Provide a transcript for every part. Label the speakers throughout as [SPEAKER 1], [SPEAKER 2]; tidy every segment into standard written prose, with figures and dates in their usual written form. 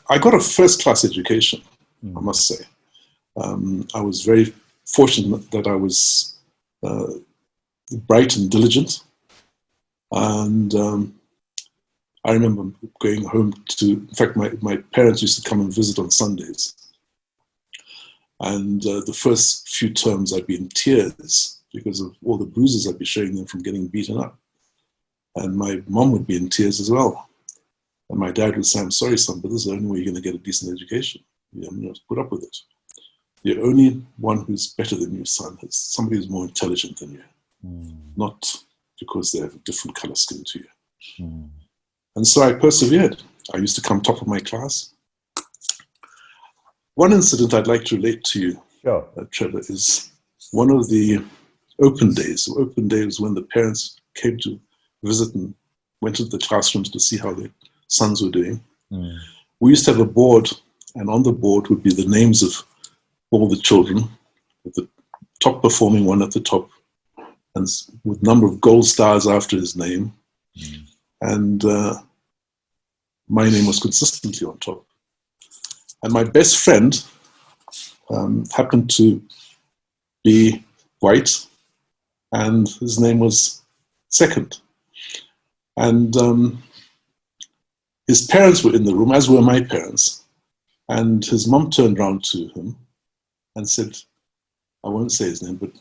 [SPEAKER 1] I got a first-class education, I must say. I was very fortunate that I was bright and diligent. And I remember going home in fact, my parents used to come and visit on Sundays. And the first few terms I'd be in tears because of all the bruises I'd be showing them from getting beaten up. And my mom would be in tears as well. And my dad would say, "I'm sorry, son, but this is the only way you're going to get a decent education. You have to put up with it. The only one who's better than you, son, is somebody who's more intelligent than you, not because they have a different color skin to you." And so I persevered. I used to come top of my class. One incident I'd like to relate to you,
[SPEAKER 2] sure.
[SPEAKER 1] Trevor, is one of the open days. The open day was when the parents came to visit and went into the classrooms to see how their sons were doing. We used to have a board, and on the board would be the names of all the children, with the top performing one at the top, and with a number of gold stars after his name. And my name was consistently on top. And my best friend happened to be white, and his name was second. And his parents were in the room, as were my parents. And his mom turned around to him and said, I won't say his name, but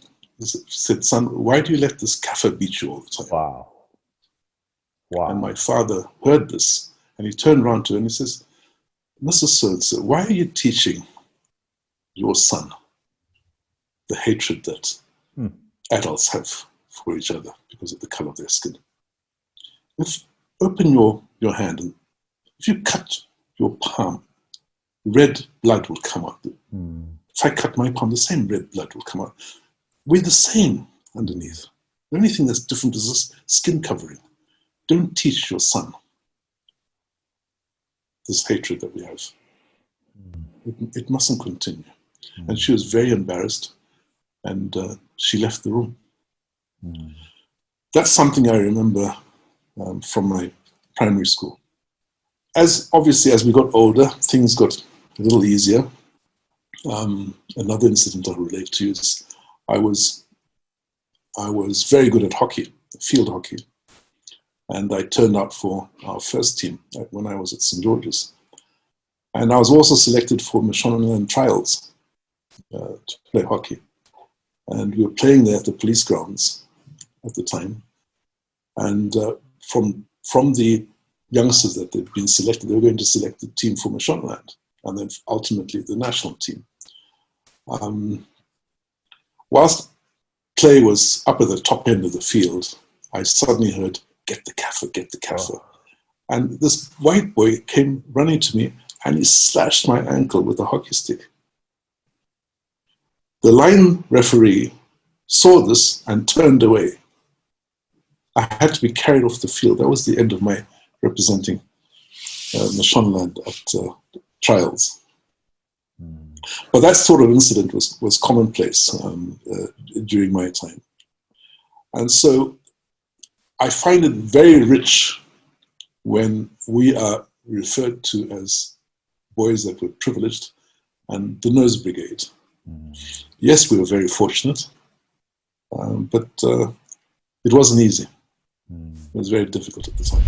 [SPEAKER 1] said, "Son, why do you let this kafir beat you all the time?"
[SPEAKER 2] Wow. Wow.
[SPEAKER 1] And my father heard this, and he turned around to her and he says, "Mrs. So-and-so, why are you teaching your son the hatred that adults have for each other because of the color of their skin? Open your hand, and if you cut your palm, red blood will come out. If I cut my palm, the same red blood will come out. We're the same underneath. The only thing that's different is this skin covering. Don't teach your son this hatred that we have. It mustn't continue." And she was very embarrassed, and she left the room. That's something I remember from my primary school. Obviously, as we got older, things got a little easier. Another incident I'll relate to is I was very good at hockey, field hockey. And I turned out for our first team when I was at St. George's. And I was also selected for Mushore trials to play hockey. And we were playing there at the police grounds at the time. And from the youngsters that had been selected, they were going to select the team for Mushore and then ultimately the national team. Whilst play was up at the top end of the field, I suddenly heard, "Get the kafir, get the kafir." Oh. And this white boy came running to me and he slashed my ankle with a hockey stick. The line referee saw this and turned away. I had to be carried off the field. That was the end of my representing Mashonaland at trials. But that sort of incident was commonplace during my time. And so I find it very rich when we are referred to as boys that were privileged and the Nose Brigade. Yes, we were very fortunate, but it wasn't easy. It was very difficult at the time.